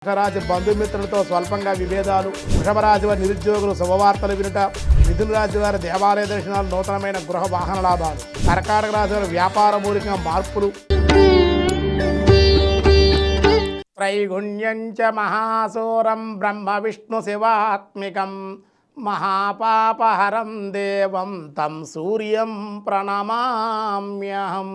మేషరాశి బంధుమిత్రులతో స్వల్పంగా విభేదాలు, వృషభరాశి వారి నిరుద్యోగులు శుభవార్తలు వినుట, మిథున రాశి వారి దేవాలయ దర్శనాలు, నూతనమైన గృహ వాహన లాభాలు, కర్కాటక రాశి వారి వ్యాపార మూలిక మార్పులు. త్రైగుణ్యం చ మహాసూరం బ్రహ్మ విష్ణు శివాత్మికం మహాపాపహరం దేవం తం సూర్యం ప్రణమామ్యహం.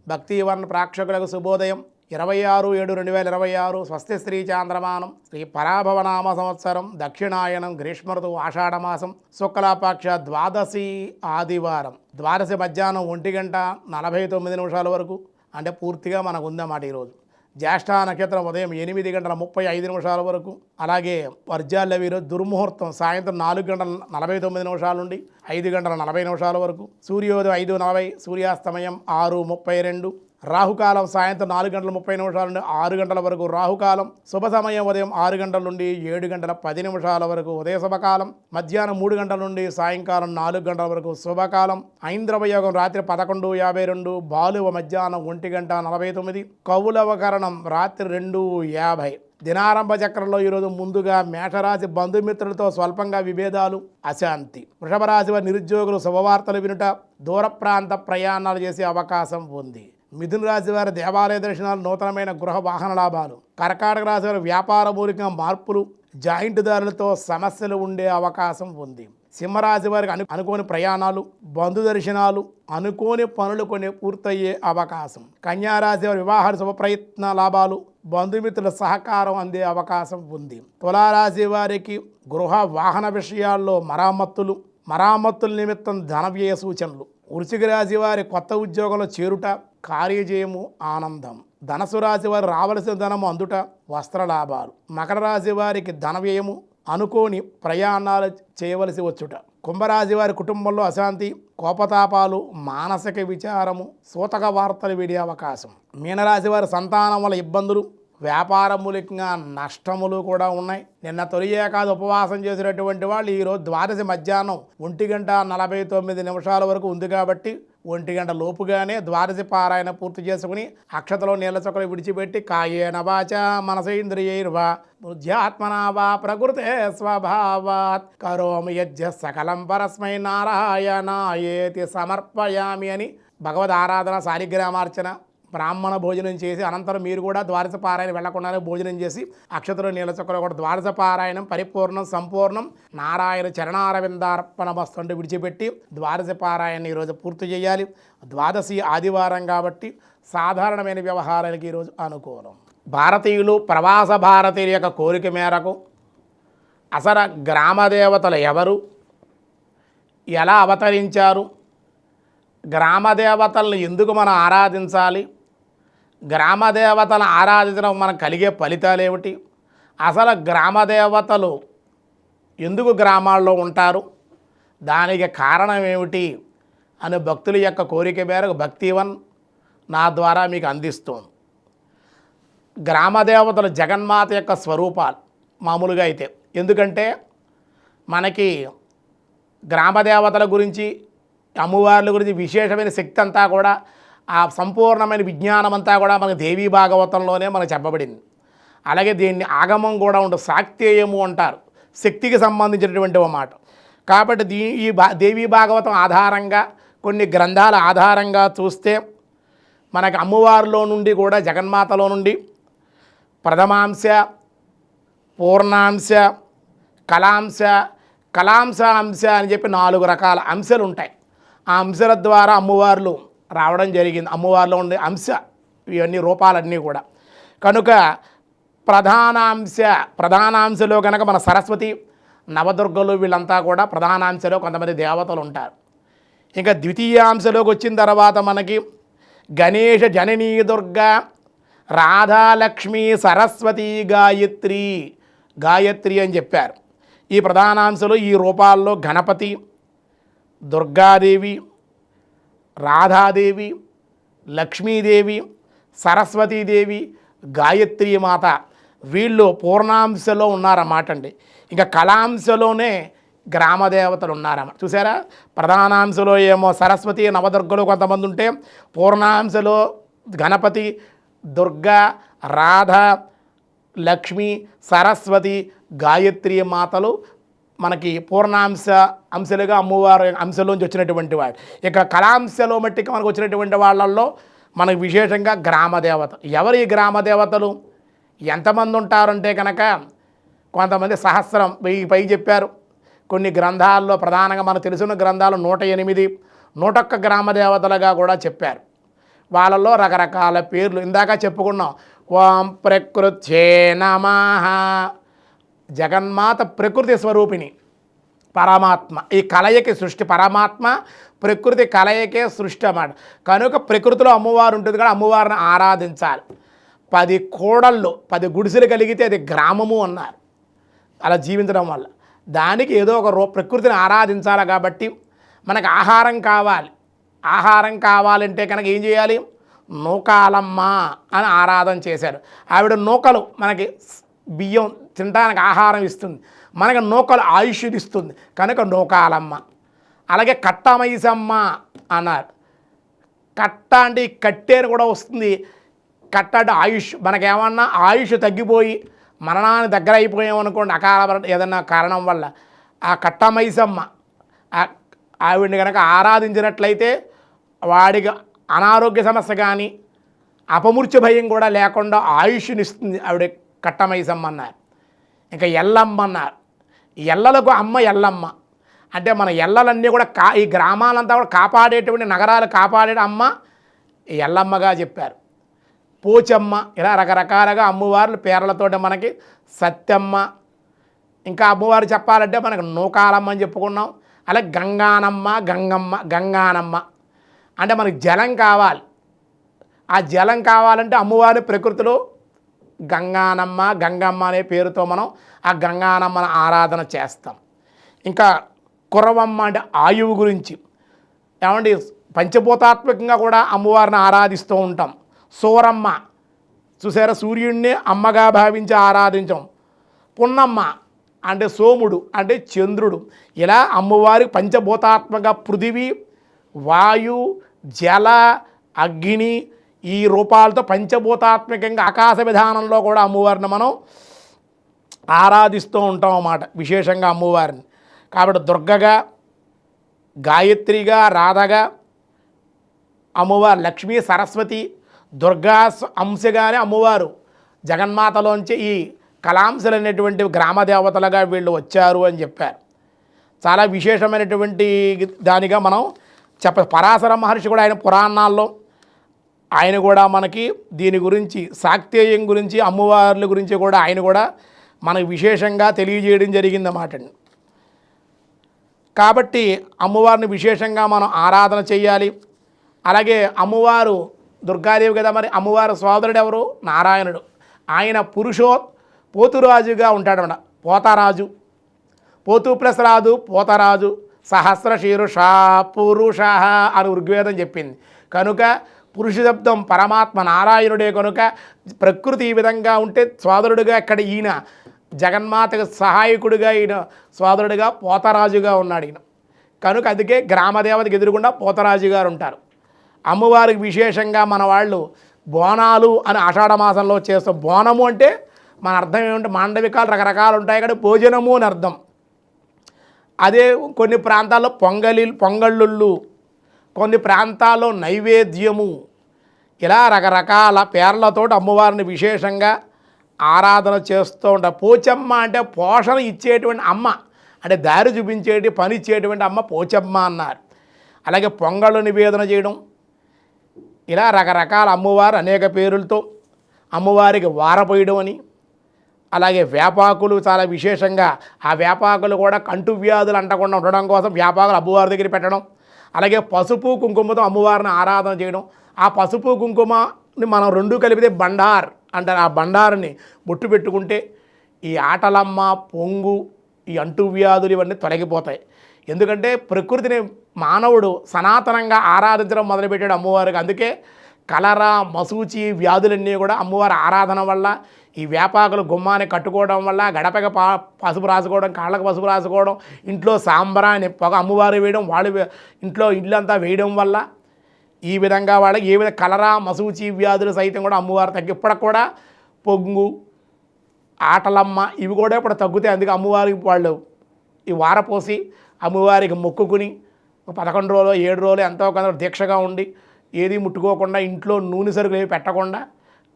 భక్తివన్ ప్రేక్షకులకు శుభోదయం. 26/7/2026 స్వస్తి శ్రీ చాంద్రమానం శ్రీ పరాభవనామ సంవత్సరం దక్షిణాయనం గ్రీష్మ ఋతువు ఆషాఢమాసం శుక్లాపక్ష ద్వాదశి ఆదివారం. ద్వాదశి మధ్యాహ్నం 1:49 వరకు అంటే పూర్తిగా మనకు ఉందన్నమాట ఈరోజు. జ్యేష్ఠ నక్షత్రం ఉదయం 8:35 వరకు. అలాగే వర్జాల ఈరోజు దుర్ముహూర్తం సాయంత్రం 4:49 నుండి 5:40 వరకు. సూర్యోదయం 5:40, సూర్యాస్తమయం 6:32. రాహుకాలం సాయంత్రం 4:30 నుండి 6 గంటల వరకు రాహుకాలం. శుభ సమయం ఉదయం 6 గంటల నుండి 7:10 వరకు ఉదయ శుభకాలం. మధ్యాహ్నం 3 గంటల నుండి సాయంకాలం 4 గంటల వరకు శుభకాలం. ఐంద్రవ యోగం రాత్రి 11:52, బాలువ మధ్యాహ్నం 1:49, కౌలవకరణం రాత్రి 2:50. దినారంభ చక్రంలో ఈరోజు ముందుగా మేషరాశి బంధుమిత్రులతో స్వల్పంగా విభేదాలు, అశాంతి. వృషభరాశి వారి నిరుద్యోగులు శుభవార్తలు వినుట, దూర ప్రాంత ప్రయాణాలు చేసే అవకాశం ఉంది. మిథున రాశి వారి దేవాలయ దర్శనాలు, నూతనమైన గృహ వాహన లాభాలు, కర్కాటక రాశి వారి వ్యాపార మూలిక మార్పులు, జాయింట్దారులతో సమస్యలు ఉండే అవకాశం ఉంది. సింహరాశి వారికి అనుకోని ప్రయాణాలు, బంధు దర్శనాలు, అనుకోని పనులు కొన్ని పూర్తయ్యే అవకాశం. కన్యారాశి వారి వివాహ శుభ ప్రయత్న లాభాలు, బంధుమిత్రుల సహకారం అందే అవకాశం ఉంది. తులారాశి వారికి గృహ వాహన విషయాల్లో మరామత్తుల నిమిత్తం ధన వ్యయ సూచనలు. వృశ్చిక రాశి వారి కొత్త ఉద్యోగంలో చేరుట, కార్యజయము, ఆనందం. ధనసు రాశి వారు రావలసిన ధనము అందుట, వస్త్ర లాభాలు. మకర రాశి వారికి ధన వ్యయము, అనుకోని ప్రయాణాలు చేయవలసి వచ్చుట. కుంభరాశి వారి కుటుంబంలో అశాంతి, కోపతాపాలు, మానసిక విచారము, సూతక వార్తలు విడే అవకాశం. మీనరాశి వారి సంతానం వల్ల ఇబ్బందులు, వ్యాపార మూలికంగా నష్టములు కూడా ఉన్నాయి. నిన్న తొలి ఏకాది ఉపవాసం చేసినటువంటి వాళ్ళు ఈరోజు ద్వాదశి మధ్యాహ్నం 1:49 వరకు ఉంది కాబట్టి 1 గంట లోపుగానే ద్వాదశి పారాయణ పూర్తి చేసుకుని అక్షతలో నీళ్ళ చొక్కలు విడిచిపెట్టి కాయేన వాచ మనసేంద్రియైర్వా బుద్ధ్యాత్మనా వా ప్రకృతే స్వభావాత్ కరోమి యజ్ఞ సకలం పరస్మై నారాయణాయేతి సమర్పయామి అని భగవద్ ఆరాధన, శాలిగ్రామార్చన, బ్రాహ్మణ భోజనం చేసి అనంతరం మీరు కూడా ద్వాదశ పారాయణ వెళ్లకుండానే భోజనం చేసి అక్షతలు నీళ్ళ చొక్కలో కూడా ద్వాదశ పారాయణం పరిపూర్ణం సంపూర్ణం నారాయణ చరణారవిందార్పణ వస్తుంటే విడిచిపెట్టి ద్వాదశ పారాయణ ఈరోజు పూర్తి చేయాలి. ద్వాదశి ఆదివారం కాబట్టి సాధారణమైన వ్యవహారానికి ఈరోజు అనుకూలం. భారతీయులు, ప్రవాస భారతీయుల యొక్క కోరిక మేరకు అసలు గ్రామదేవతలు ఎవరు, ఎలా అవతరించారు, గ్రామదేవతలను ఎందుకు మనం ఆరాధించాలి, గ్రామదేవతలను ఆరాధించడం మనకు కలిగే ఫలితాలు ఏమిటి, అసలు గ్రామదేవతలు ఎందుకు గ్రామాల్లో ఉంటారు, దానికి కారణం ఏమిటి అని భక్తుల యొక్క కోరిక మేరకు భక్తివన్ నా ద్వారా మీకు అందిస్తోంది. గ్రామదేవతలు జగన్మాత యొక్క స్వరూపాలు మామూలుగా అయితే. ఎందుకంటే మనకి గ్రామదేవతల గురించి, అమ్మవార్ల గురించి విశేషమైన శక్తి అంతా కూడా, ఆ సంపూర్ణమైన విజ్ఞానం అంతా కూడా మనకు దేవీ భాగవతంలోనే మనకు చెప్పబడింది. అలాగే దీన్ని ఆగమం కూడా ఉంటుంది, శాక్తేయము అంటారు, శక్తికి సంబంధించినటువంటి మాట. కాబట్టి ఈ దేవీ భాగవతం ఆధారంగా కొన్ని గ్రంథాల ఆధారంగా చూస్తే మనకి అమ్మవారిలో నుండి కూడా, జగన్మాతలో నుండి ప్రథమాంశ, పూర్ణాంశ, కళాంశ అంశ అని చెప్పి 4 రకాల అంశాలు ఉంటాయి. ఆ అంశాల ద్వారా అమ్మవార్లు రావడం జరిగింది. అమ్మవారిలో ఉండే అంశ ఇవన్నీ రూపాలన్నీ కూడా. కనుక ప్రధానాంశలో కనుక మన సరస్వతి, నవదుర్గలు వీళ్ళంతా కూడా ప్రధానాంశలో కొంతమంది దేవతలు ఉంటారు. ఇంకా ద్వితీయాంశలోకి వచ్చిన తర్వాత మనకి గణేష, జననీ దుర్గా, రాధాలక్ష్మి, సరస్వతి, గాయత్రి అని చెప్పారు. ఈ ప్రధానాంశలు ఈ రూపాల్లో గణపతి, దుర్గాదేవి, రాధాదేవి, లక్ష్మీదేవి, సరస్వతీదేవి, గాయత్రి మాత వీళ్ళు పూర్ణాంశలో ఉన్నారన్నమాట అండి. ఇంకా కళాంశలోనే గ్రామదేవతలు ఉన్నారన్నమాట. చూసారా, ప్రధానాంశలో ఏమో సరస్వతి, నవదుర్గలు కొంతమంది ఉంటే, పూర్ణాంశలో గణపతి, దుర్గా, రాధ, లక్ష్మి, సరస్వతి, గాయత్రి మాతలు మనకి పూర్ణాంశ అంశాలుగా అమ్మవారి అంశంలోంచి వచ్చినటువంటి వాడు. ఇక కళాంశలో మట్టికి మనకు వచ్చినటువంటి వాళ్ళల్లో మనకు విశేషంగా గ్రామదేవత. ఎవరు ఈ గ్రామదేవతలు, ఎంతమంది ఉంటారంటే కనుక కొంతమంది సహస్రం, 1000 పై చెప్పారు. కొన్ని గ్రంథాల్లో ప్రధానంగా మనకు తెలిసిన గ్రంథాలు 108, 101 గ్రామదేవతలుగా కూడా చెప్పారు. వాళ్ళల్లో రకరకాల పేర్లు ఇందాక చెప్పుకున్నాం. ఓం ప్రకృత్యే నమః. జగన్మాత ప్రకృతి స్వరూపిణి, పరమాత్మ. ఈ కలయిక సృష్టి, పరమాత్మ ప్రకృతి కలయికే సృష్టి అన్నమాట. కనుక ప్రకృతిలో అమ్మవారు ఉంటుంది కూడా అమ్మవారిని ఆరాధించాలి. 10 కోడళ్ళు 10 గుడిసెలు కలిగితే అది గ్రామము అన్నారు. అలా జీవించడం వల్ల దానికి ఏదో ఒక ప్రకృతిని ఆరాధించాలి. కాబట్టి మనకు ఆహారం కావాలి. ఆహారం కావాలంటే కనుక ఏం చేయాలి? నూకాలమ్మ అని ఆరాధన చేశారు. ఆవిడ నూకలు మనకి బియ్యం తినడానికి ఆహారం ఇస్తుంది, మనకి నూకలు ఆయుష్ని ఇస్తుంది కనుక నూకాలమ్మ. అలాగే కట్టమైసమ్మ అన్నారు. కట్ట అంటే ఈ కట్టేని కూడా వస్తుంది. కట్ట అంటే ఆయుష్. మనకేమన్నా ఆయుష్ తగ్గిపోయి మరణాన్ని దగ్గర అయిపోయామనుకోండి, అకాల ఏదన్నా కారణం వల్ల ఆ కట్టమైసమ్మ ఆవిడని కనుక ఆరాధించినట్లయితే వాడికి అనారోగ్య సమస్య కానీ అపమృత్యు భయం కూడా లేకుండా ఆయుష్ని ఇస్తుంది ఆవిడ కట్టమైసమ్మ అన్నారు. ఇంకా ఎల్లమ్మ అన్నారు. ఎల్లలకు అమ్మ ఎల్లమ్మ అంటే మన ఎల్లలన్నీ కూడా ఈ గ్రామాలంతా కూడా కాపాడేటువంటి, నగరాలు కాపాడే అమ్మ ఎల్లమ్మగా చెప్పారు. పోచమ్మ, ఇలా రకరకాలుగా అమ్మవార్ల పేర్లతోటి మనకి సత్యమ్మ, ఇంకా అమ్మవారు చెప్పాలంటే మనకు నూకాలమ్మ అని చెప్పుకున్నాం. అలాగే గంగానమ్మ, గంగమ్మ, గంగానమ్మ అంటే మనకి జలం కావాలి. ఆ జలం కావాలంటే అమ్మవారి ప్రకృతిలో గంగానమ్మ, గంగమ్మ అనే పేరుతో మనం ఆ గంగానమ్మను ఆరాధన చేస్తాం. ఇంకా కురవమ్మ అంటే ఆయువు గురించి. ఏమండి, పంచభూతాత్మకంగా కూడా అమ్మవారిని ఆరాధిస్తూ ఉంటాం. సూరమ్మ చూసారా, సూర్యుడిని అమ్మగా భావించి ఆరాధించాం. పున్నమ్మ అంటే సోముడు అంటే చంద్రుడు. ఇలా అమ్మవారి పంచభూతాత్మక పృథివీ, వాయు, జల, అగ్ని ఈ రూపాలతో పంచభూతాత్మకంగా ఆకాశ విధానంలో కూడా అమ్మవారిని మనం ఆరాధిస్తూ ఉంటాం అన్నమాట, విశేషంగా అమ్మవారిని. కాబట్టి దుర్గగా, గాయత్రిగా, రాధగా అమ్మవారు, లక్ష్మీ, సరస్వతి, దుర్గా అంశగానే అమ్మవారు జగన్మాతలోంచి ఈ కళాంశలు అనేటువంటి గ్రామదేవతలుగా వీళ్ళు వచ్చారు అని చెప్పారు. చాలా విశేషమైనటువంటి దానిగా మనం పరాశర మహర్షి కూడా ఆయన పురాణాల్లో ఆయన కూడా మనకి దీని గురించి, శాక్తేయం గురించి, అమ్మవార్ల గురించి కూడా ఆయన కూడా మనకు విశేషంగా తెలియజేయడం జరిగిందన్నమాట. కాబట్టి అమ్మవారిని విశేషంగా మనం ఆరాధన చేయాలి. అలాగే అమ్మవారు దుర్గాదేవి కదా, మరి అమ్మవారు సోదరుడు ఎవరు? నారాయణుడు. ఆయన పోతురాజుగా ఉంటాడన్నమాట. పోతరాజు, పోతు ప్లస్ రాజు, పోతరాజు. సహస్ర శీరుష పురుష అని ఋగ్వేదం చెప్పింది. కనుక పురుష శబ్దం పరమాత్మ నారాయణుడే. కనుక ప్రకృతి ఈ విధంగా ఉంటే సోదరుడుగా ఇక్కడ ఈయన జగన్మాతకు సహాయకుడిగా ఈయన సోదరుడిగా పోతరాజుగా ఉన్నాడు ఈయన. కనుక అందుకే గ్రామదేవతకి ఎదురుగుండా పోతరాజు గారు ఉంటారు. అమ్మవారికి విశేషంగా మన వాళ్ళు బోనాలు అని ఆషాఢ మాసంలో చేస్తాం. బోనము అంటే మన అర్థం ఏమంటే మాండవికాలు రకరకాలు ఉంటాయి కానీ భోజనము అని అర్థం. అదే కొన్ని ప్రాంతాల్లో పొంగళ్ళు, కొన్ని ప్రాంతాల్లో నైవేద్యము, ఇలా రకరకాల పేర్లతో అమ్మవారిని విశేషంగా ఆరాధన చేస్తూ ఉంటారు. పోచమ్మ అంటే పోషణ ఇచ్చేటువంటి అమ్మ, అంటే దారి చూపించేటి పని ఇచ్చేటువంటి అమ్మ పోచమ్మ అన్నారు. అలాగే పొంగళ్ళు నివేదన చేయడం, ఇలా రకరకాల అమ్మవారు అనేక పేరులతో అమ్మవారికి వారపోయడం అని. అలాగే వేపాకులు చాలా విశేషంగా, ఆ వేపాకులు కూడా కంటువ్యాధులు అంటకుండా ఉండడం కోసం వేపాకులు అమ్మవారి దగ్గర పెట్టడం. అలాగే పసుపు కుంకుమతో అమ్మవారిని ఆరాధన చేయడం. ఆ పసుపు కుంకుమని మనం రెండు కలిపితే బండార్ అంటారు. ఆ బండారుని బొట్టు పెట్టుకుంటే ఈ ఆటలమ్మ, పొంగు, ఈ అంటువ్యాధులు ఇవన్నీ తొలగిపోతాయి. ఎందుకంటే ప్రకృతిని మానవుడు సనాతనంగా ఆరాధించడం మొదలుపెట్టాడు అమ్మవారికి. అందుకే కలరా, మసూచి వ్యాధులన్నీ కూడా అమ్మవారి ఆరాధన వల్ల, ఈ వేపాకులు గుమ్మాన్ని కట్టుకోవడం వల్ల, గడపకి పసుపు రాసుకోవడం, కాళ్ళకు పసుపు రాసుకోవడం, ఇంట్లో సాంబ్రాన్ని పొగ అమ్మవారు వేయడం, వాళ్ళు ఇంట్లో ఇల్లంతా వేయడం వల్ల ఈ విధంగా వాళ్ళకి ఏ విధంగా కలరా, మసూచి వ్యాధులు సైతం కూడా అమ్మవారు తగ్గి ఇప్పటికి కూడా పొంగు, ఆటలమ్మ ఇవి కూడా ఇప్పుడు తగ్గుతాయి. అందుకే అమ్మవారికి వాళ్ళు ఈ వారపోసి అమ్మవారికి మొక్కుకుని 11 రోజులు 7 రోజులు ఎంతో కొంత దీక్షగా ఉండి ఏది ముట్టుకోకుండా ఇంట్లో నూనె సరుకులు ఏవి పెట్టకుండా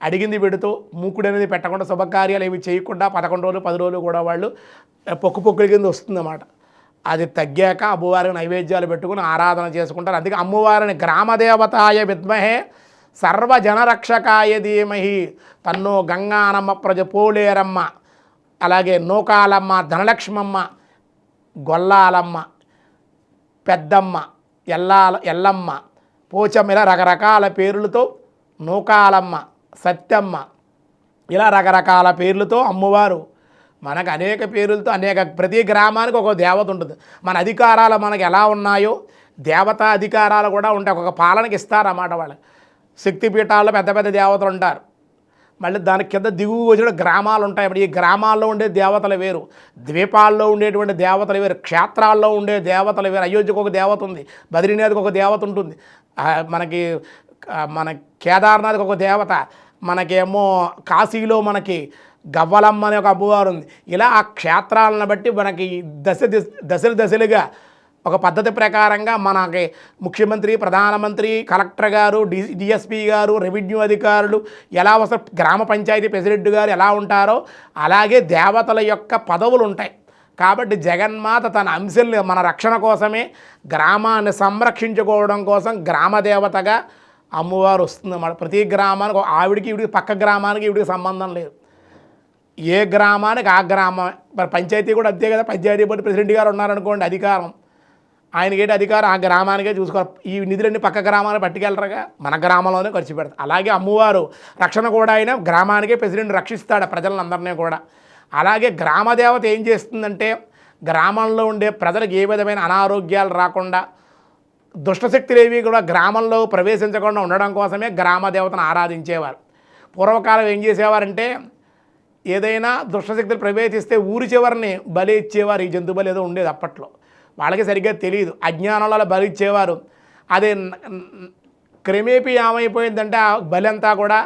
అడిగింది పెడుతూ మూకుడు అనేది పెట్టకుండా శుభకార్యాలు ఏవి చేయకుండా 11 రోజులు 10 రోజులు కూడా వాళ్ళు పొక్కుల కింద వస్తుందన్నమాట. అది తగ్గాక అమ్మవారికి నైవేద్యాలు పెట్టుకుని ఆరాధన చేసుకుంటారు. అందుకే అమ్మవారిని గ్రామదేవతాయ విద్మహే సర్వజనరక్షకాయ ధీమహి తన్నో గంగానమ్మ పోలేరమ్మ, అలాగే నూకాలమ్మ, ధనలక్ష్మమ్మ, గొల్లాలమ్మ, పెద్దమ్మ, ఎల్లమ్మ, పోచమ్మ ఇలా రకరకాల పేర్లతో, నూకాలమ్మ, సత్యమ్మ ఇలా రకరకాల పేర్లతో అమ్మవారు మనకు అనేక పేర్లతో ప్రతి గ్రామానికి ఒక దేవత ఉంటుంది. మన అధికారాలు మనకు ఎలా ఉన్నాయో దేవతా అధికారాలు కూడా ఉంటాయి. ఒక పాలనకి ఇస్తారన్నమాట. వాళ్ళకి శక్తిపీఠాల్లో పెద్ద పెద్ద దేవతలు ఉంటారు. మళ్ళీ దాని కింద దిగువ వచ్చిన గ్రామాలు ఉంటాయి. ఇప్పుడు ఈ గ్రామాల్లో ఉండే దేవతలు వేరు, ద్వీపాల్లో ఉండేటువంటి దేవతలు వేరు, క్షేత్రాల్లో ఉండే దేవతలు వేరు. అయోధ్యకు ఒక దేవత ఉంది, బద్రీనాథ్కి ఒక దేవత ఉంటుంది, మన కేదార్నాథ్కి ఒక దేవత, మనకేమో కాశీలో మనకి గవ్వలమ్మ అనే ఒక అమ్మవారు ఉంది. ఇలా ఆ క్షేత్రాలను బట్టి మనకి దశలుగా ఒక పద్ధతి ప్రకారంగా మనకి ముఖ్యమంత్రి, ప్రధానమంత్రి, కలెక్టర్ గారు, డిఎస్పీ గారు, రెవెన్యూ అధికారులు ఎలా వస్తారు, గ్రామ పంచాయతీ ప్రెసిడెంట్ గారు ఎలా ఉంటారో అలాగే దేవతల యొక్క పదవులు ఉంటాయి. కాబట్టి జగన్మాత తన అంశల్ని మన రక్షణ కోసమే, గ్రామాన్ని సంరక్షించుకోవడం కోసం గ్రామదేవతగా అమ్మవారు వస్తుందన్నమాట. ప్రతి గ్రామానికి ఆవిడికి ఈవిడికి పక్క గ్రామానికి ఈవిడికి సంబంధం లేదు. ఏ గ్రామానికి ఆ గ్రామం. మరి పంచాయతీ కూడా అంతే కదా. పంచాయతీ బోర్డు ప్రెసిడెంట్ గారు ఉన్నారనుకోండి, అధికారం ఆయనకేంటి అధికారం, ఆ గ్రామానికే చూసుకోవాలి. ఈ నిధులన్నీ పక్క గ్రామానికి పట్టుకెళ్ళరుగా, మన గ్రామంలోనే ఖర్చు పెడతారు. అలాగే అమ్మవారు రక్షణ కూడా అయినా గ్రామానికే ప్రెసిడెంట్ రక్షిస్తాడు ప్రజలందరినీ కూడా. అలాగే గ్రామదేవత ఏం చేస్తుందంటే గ్రామంలో ఉండే ప్రజలకు ఏ విధమైన అనారోగ్యాలు రాకుండా, దుష్టశక్తులు ఏవి కూడా గ్రామంలో ప్రవేశించకుండా ఉండడం కోసమే గ్రామదేవతను ఆరాధించేవారు. పూర్వకాలం ఏం చేసేవారంటే ఏదైనా దుష్టశక్తులు ప్రవేశిస్తే ఊరి చివరిని బలి ఇచ్చేవారు. ఈ జంతు బలి ఏదో ఉండేది అప్పట్లో, వాళ్ళకి సరిగ్గా తెలియదు, అజ్ఞానంలో బలి ఇచ్చేవారు. అదే క్రమేపీ ఏమైపోయిందంటే ఆ బలి అంతా కూడా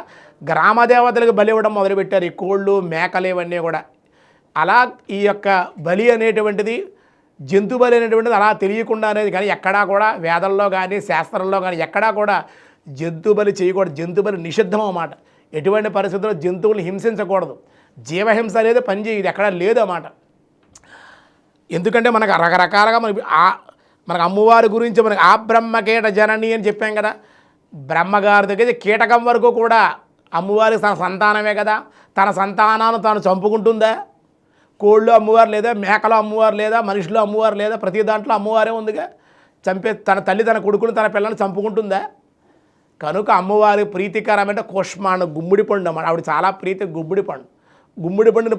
గ్రామదేవతలకు బలి ఇవ్వడం మొదలుపెట్టారు. ఈ కోళ్ళు, మేకలు ఇవన్నీ కూడా. అలా ఈ యొక్క బలి అనేటువంటిది, జంతు బలి అనేటువంటిది అలా తెలియకుండా అనేది కానీ ఎక్కడా కూడా వేదల్లో కానీ శాస్త్రంలో కానీ ఎక్కడా కూడా జంతు బలి చేయకూడదు. జంతు బలి నిషిద్ధం అన్నమాట. ఎటువంటి పరిస్థితుల్లో జంతువులు హింసించకూడదు. జీవహింస అనేది పనిచేయదు, ఎక్కడా లేదన్నమాట. ఎందుకంటే మనకు రకరకాలుగా మనకు అమ్మవారి గురించి మనకు ఆ బ్రహ్మకీట జనని అని చెప్పాం కదా. బ్రహ్మగారి దగ్గర కీటకం వరకు కూడా అమ్మవారి తన సంతానమే కదా. తన సంతానాన్ని తాను చంపుకుంటుందా? కోళ్ళు అమ్మవారు లేదా, మేకలు అమ్మవారు లేదా, మనుషులు అమ్మవారు లేదా? ప్రతి దాంట్లో అమ్మవారే ఉందిగా. తన తల్లి తన కొడుకుని తన పిల్లల్ని చంపుకుంటుందా? కనుక అమ్మవారి ప్రీతికరమంటే కుష్మాండ, గుమ్మిడి పండు అన్నమాట. ఆవిడ చాలా ప్రీతి గుమ్మిడి పండు. గుమ్మిడి పండుని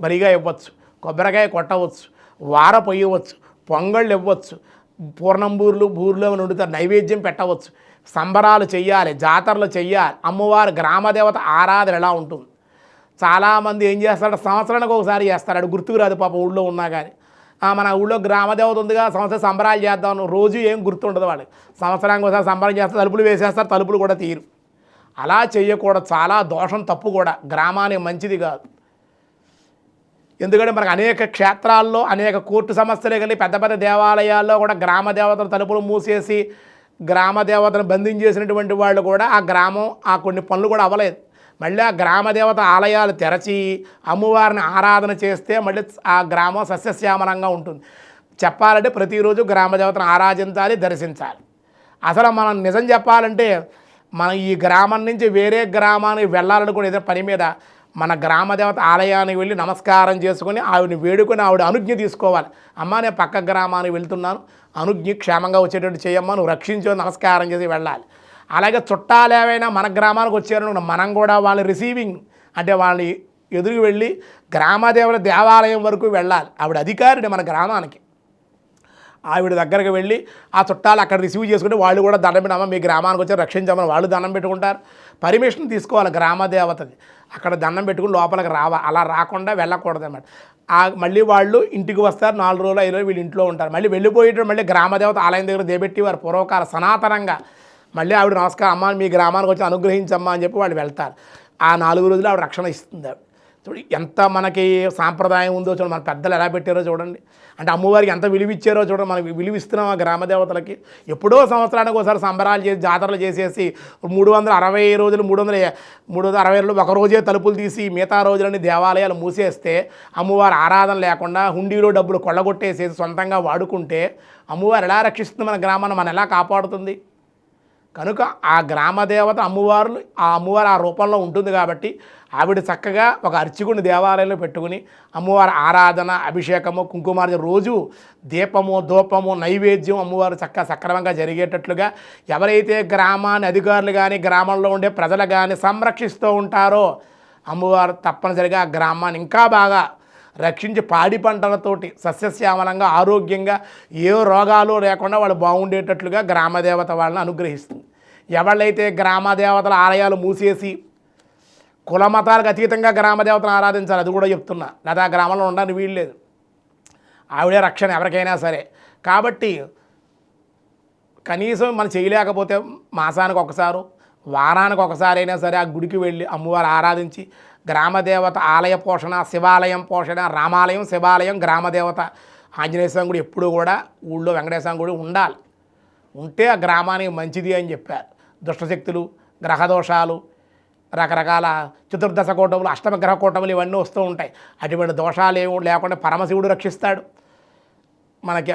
బలిగా ఇవ్వచ్చు, కొబ్బరికాయ కొట్టవచ్చు, వార పొయ్యవచ్చు, పొంగళ్ళు ఇవ్వచ్చు, పూర్ణంబూర్లు బూర్లు వండుతారు, నైవేద్యం పెట్టవచ్చు, సంబరాలు చెయ్యాలి, జాతరలు చెయ్యాలి. అమ్మవారి గ్రామదేవత ఆరాధన ఎలా ఉంటుంది. చాలామంది ఏం చేస్తారంటే సంవత్సరానికి ఒకసారి చేస్తారు. అది గుర్తుకు రాదు పాప ఊళ్ళో ఉన్నా కానీ. మన ఊళ్ళో గ్రామదేవత ఉందిగా, సంవత్సరం సంబరాలు చేద్దాం, రోజు ఏం గుర్తుండదు వాళ్ళకి. సంవత్సరానికి ఒకసారి సంబరం చేస్తారు, తలుపులు వేసేస్తారు, తలుపులు కూడా తీరు. అలా చేయకూడదు, చాలా దోషం, తప్పు కూడా, గ్రామానికి మంచిది కాదు. ఎందుకంటే మనకు అనేక క్షేత్రాల్లో అనేక కోర్టు సమస్యలే కలిగి పెద్ద పెద్ద దేవాలయాల్లో కూడా గ్రామదేవతల తలుపులు మూసేసి గ్రామదేవతను బంధించేసినటువంటి వాళ్ళు కూడా ఆ గ్రామం ఆ కొన్ని పనులు కూడా అవ్వలేదు. మళ్ళీ ఆ గ్రామదేవత ఆలయాలు తెరచి అమ్మవారిని ఆరాధన చేస్తే మళ్ళీ ఆ గ్రామం సస్యశ్యామలంగా ఉంటుంది. చెప్పాలంటే ప్రతిరోజు గ్రామదేవతను ఆరాధించాలి, దర్శించాలి. అసలు మనం నిజం చెప్పాలంటే మనం ఈ గ్రామం నుంచి వేరే గ్రామానికి వెళ్ళాలనుకునే ఏదైనా పని మీద మన గ్రామదేవత ఆలయానికి వెళ్ళి నమస్కారం చేసుకొని ఆవిడని వేడుకొని ఆవిడ అనుజ్ఞ తీసుకోవాలి. అమ్మ నేను పక్క గ్రామానికి వెళ్తున్నాను, అనుజ్ఞ క్షేమంగా వచ్చేటట్టు చేయమ్మా, నువ్వు రక్షించు, నమస్కారం చేసి వెళ్ళాలి. అలాగే చుట్టాలు ఏవైనా మన గ్రామానికి వచ్చారనుకున్న మనం కూడా వాళ్ళ రిసీవింగ్ అంటే వాళ్ళని ఎదురుకు వెళ్ళి గ్రామదేవత దేవాలయం వరకు వెళ్ళాలి. ఆవిడ అధికారిని మన గ్రామానికి. ఆవిడ దగ్గరికి వెళ్ళి ఆ చుట్టాలు అక్కడ రిసీవ్ చేసుకుంటే వాళ్ళు కూడా దండం పెట్టమ్మా మీ గ్రామానికి వచ్చి రక్షించమని వాళ్ళు దండం పెట్టుకుంటారు. పర్మిషన్ తీసుకోవాలి గ్రామదేవతది. అక్కడ దండం పెట్టుకుని లోపలికి అలా రాకుండా వెళ్ళకూడదు అన్నమాట. మళ్ళీ వాళ్ళు ఇంటికి వస్తారు, 4 రోజులు 5 రోజులు వీళ్ళు ఇంట్లో ఉంటారు. మళ్ళీ వెళ్ళిపోయేటప్పుడు మళ్ళీ గ్రామదేవత ఆలయం దగ్గర దేబెట్టి వారు పూర్వకాల సనాతనంగా మళ్ళీ ఆవిడ నమస్కారం అమ్మ మీ గ్రామానికి వచ్చి అనుగ్రహించమ్మా అని చెప్పి వాళ్ళు వెళ్తారు. ఆ 4 రోజులు ఆవిడ రక్షణ ఇస్తుంది. చూడండి ఎంత మనకి సాంప్రదాయం ఉందో చూడండి, మన పెద్దలు ఎలా పెట్టారో చూడండి. అంటే అమ్మవారికి ఎంత విలువ ఇచ్చారో చూడండి. మనం విలువ ఇస్తున్నాం ఆ గ్రామ దేవతలకి. ఎప్పుడో సంవత్సరానికి ఒకసారి సంబరాలు చేసి జాతరలు చేసేసి 360 రోజులు 360 రోజులు ఒక రోజే తలుపులు తీసి మిగతా రోజులని దేవాలయాలు మూసేస్తే, అమ్మవారి ఆరాధన లేకుండా హుండీలో డబ్బులు కొల్లగొట్టేసేసి సొంతంగా వాడుకుంటే అమ్మవారు ఎలా రక్షిస్తుంది మన గ్రామాన్ని, మన ఎలా కాపాడుతుంది? కనుక ఆ గ్రామదేవత అమ్మవారు ఆ రూపంలో ఉంటుంది కాబట్టి ఆవిడ చక్కగా ఒక అర్చకుని దేవాలయంలో పెట్టుకుని అమ్మవారి ఆరాధన, అభిషేకము, కుంకుమార్చన రోజు దీపము, ధూపము, నైవేద్యం అమ్మవారు సక్రమంగా జరిగేటట్లుగా ఎవరైతే గ్రామాన్ని అధికారులు కానీ గ్రామంలో ఉండే ప్రజలు కానీ సంరక్షిస్తూ ఉంటారో అమ్మవారు తప్పనిసరిగా ఆ గ్రామాన్ని ఇంకా బాగా రక్షించి పాడి పంటలతోటి సస్యశ్యామలంగా ఆరోగ్యంగా ఏ రోగాలు లేకుండా వాళ్ళు బాగుండేటట్లుగా గ్రామదేవత వాళ్ళని అనుగ్రహిస్తుంది. ఎవళ్ళైతే గ్రామదేవతల ఆలయాలు మూసేసి కుల మతాలకు అతీతంగా గ్రామదేవతను ఆరాధించాలి, అది కూడా చెప్తున్నా. లేదా ఆ గ్రామంలో ఉండడానికి వీల్లేదు. ఆవిడే రక్షణ ఎవరికైనా సరే. కాబట్టి కనీసం మనం చేయలేకపోతే మాసానికి ఒకసారి, వారానికి ఒకసారి అయినా సరే ఆ గుడికి వెళ్ళి అమ్మవారు ఆరాధించి గ్రామదేవత ఆలయ పోషణ, శివాలయం పోషణ, రామాలయం, శివాలయం, గ్రామదేవత ఆంజనేయ స్వామి గుడి ఎప్పుడూ కూడా ఊళ్ళో వెంకటేశ్వర స్వామి గుడి ఉండాలి. ఉంటే ఆ గ్రామానికి మంచిది అని చెప్పారు. దుష్టశక్తులు, గ్రహదోషాలు, రకరకాల చతుర్దశ కూటములు, అష్టమ గ్రహ కూటములు ఇవన్నీ వస్తూ ఉంటాయి. అటువంటి దోషాలు ఏమి లేకుండా పరమశివుడు రక్షిస్తాడు, మనకి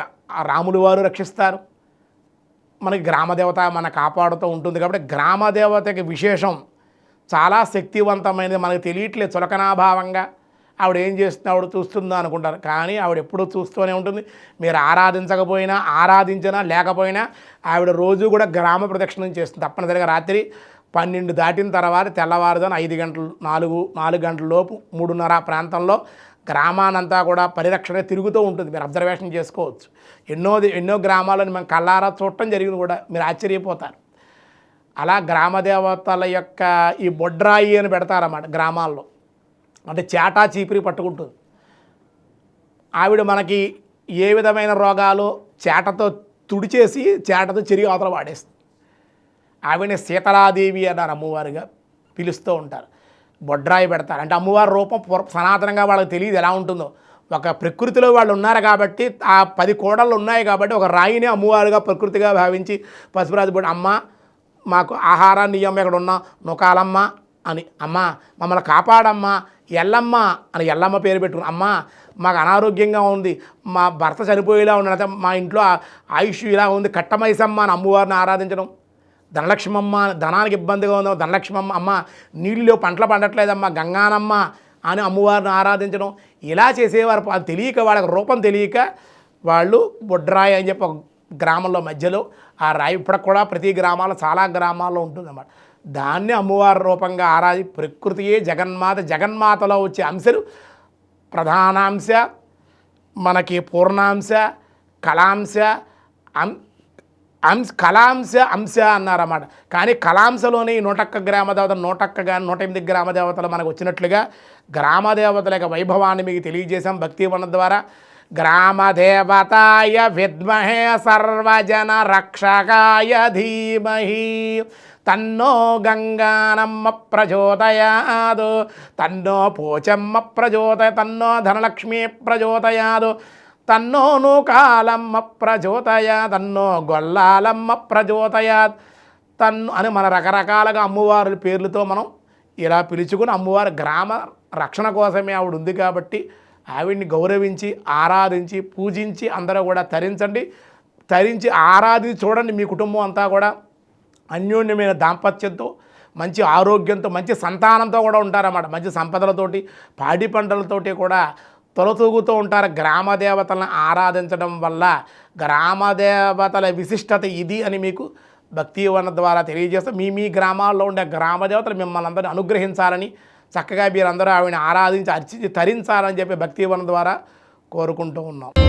రాములు వారు రక్షిస్తారు, మనకి గ్రామదేవత మన కాపాడుతూ ఉంటుంది. కాబట్టి గ్రామదేవతకి విశేషం చాలా శక్తివంతమైనది. మనకు తెలియట్లేదు, చులకనాభావంగా ఆవిడ ఏం చేస్తుంది, ఆవిడ చూస్తుందా అనుకుంటారు. కానీ ఆవిడ ఎప్పుడూ చూస్తూనే ఉంటుంది. మీరు ఆరాధించకపోయినా, ఆరాధించినా లేకపోయినా ఆవిడ రోజు కూడా గ్రామ ప్రదక్షిణం చేస్తుంది. తప్పనిసరిగా రాత్రి 12 దాటిన తర్వాత తెల్లవారుజామున 5 గంటలు 4 గంటల లోపు 3:30 ప్రాంతంలో గ్రామానంతా కూడా పరిరక్షణ తిరుగుతూ ఉంటుంది. మీరు అబ్జర్వేషన్ చేసుకోవచ్చు. ఎన్నో గ్రామాలను మనం కళ్ళారా చూడటం జరిగింది కూడా, మీరు ఆశ్చర్యపోతారు. అలా గ్రామదేవతల యొక్క ఈ బొడ్రాయి అని పెడతారన్నమాట గ్రామాల్లో. అంటే చేటా చీపిరి పట్టుకుంటుంది ఆవిడ. మనకి ఏ విధమైన రోగాలు చేటతో తుడిచేసి చేటతో చెరిగి అవతల వాడేస్తుంది. ఆవిడని సీతలాదేవి అన్నారు, అమ్మవారిగా పిలుస్తూ ఉంటారు. బొడ్రాయి పెడతారు. అంటే అమ్మవారి రూపం సనాతనంగా వాళ్ళకి తెలియదు ఎలా ఉంటుందో. ఒక ప్రకృతిలో వాళ్ళు ఉన్నారు కాబట్టి, ఆ 10 కోడళ్ళు ఉన్నాయి కాబట్టి ఒక రాయిని అమ్మవారుగా ప్రకృతిగా భావించి పశుపరాజు బొడ్డు, అమ్మ మాకు ఆహారాన్ని ఇయ్యమ్మ, ఇక్కడ ఉన్నా నొకాలమ్మ అని, అమ్మ మమ్మల్ని కాపాడమ్మా, ఎల్లమ్మ అని ఎల్లమ్మ పేరు పెట్టుకుని, అమ్మ మాకు అనారోగ్యంగా ఉంది, మా భర్త చనిపోయేలా ఉన్నాడు, మా ఇంట్లో ఆయుష్ ఇలా ఉంది, కట్టమైసమ్మ అని అమ్మవారిని ఆరాధించడం. ధనలక్ష్మమ్మ, ధనానికి ఇబ్బందిగా ఉందో ధనలక్ష్మమ్మ, అమ్మ నీళ్ళు పంటలు పండట్లేదమ్మా గంగానమ్మ అని అమ్మవారిని ఆరాధించడం. ఇలా చేసేవారు. అది తెలియక, వాళ్ళకి రూపం తెలియక వాళ్ళు బొడ్రాయి అని చెప్పి ఒక గ్రామంలో మధ్యలో ఆ రాయి ఇప్పటికి కూడా ప్రతి గ్రామాల్లో చాలా గ్రామాల్లో ఉంటుందన్నమాట. దాన్ని అమ్మవారి రూపంగా ప్రకృతియే జగన్మాత. జగన్మాతలో వచ్చే అంశాలు ప్రధానాంశ, మనకి పూర్ణాంశ, కళాంశ, కళాంశ, అంశ అన్నారన్నమాట. కానీ కళాంశలోనే ఈ 101 గ్రామదేవతలు, 101 కానీ 108 గ్రామదేవతలు మనకు వచ్చినట్లుగా గ్రామదేవతల యొక్క వైభవాన్ని మీకు తెలియజేశాం భక్తివనం ద్వారా. గ్రామదేవతాయ విద్మహే సర్వజన రక్షకాయ ధీమహి తన్నో గంగానమ్మ ప్రచోదయాదు, తన్నో పోచమ్మ ప్రచోదయ, తన్నో ధనలక్ష్మీ ప్రచోదయాదు, తన్నో నూకాలమ్మ ప్రచోదయా, తన్నో గొల్లాలమ్మ ప్రచోదయాత్, తన్ను అని మన రకరకాలుగా అమ్మవారి పేర్లతో మనం ఇలా పిలుచుకుని అమ్మవారి గ్రామ రక్షణ కోసమే ఆవిడ ఉంది కాబట్టి ఆవిడ్ని గౌరవించి ఆరాధించి పూజించి అందరూ కూడా తరించి ఆరాధించి చూడండి. మీ కుటుంబం అంతా కూడా అన్యోన్యమైన దాంపత్యంతో, మంచి ఆరోగ్యంతో, మంచి సంతానంతో కూడా ఉంటారన్నమాట. మంచి సంపదలతోటి, పాడి పంటలతోటి కూడా తొలతూగుతూ ఉంటారు. గ్రామదేవతలను ఆరాధించడం వల్ల గ్రామదేవతల విశిష్టత ఇది అని మీకు భక్తివనం ద్వారా తెలియజేస్తూ మీ గ్రామాల్లో ఉండే గ్రామదేవతలు మిమ్మల్ని అందరినీ అనుగ్రహించాలని, చక్కగా మీరందరూ ఆవిడని ఆరాధించి అర్చించి తరించాలని చెప్పి భక్తివనం ద్వారా కోరుకుంటూ ఉన్నాం.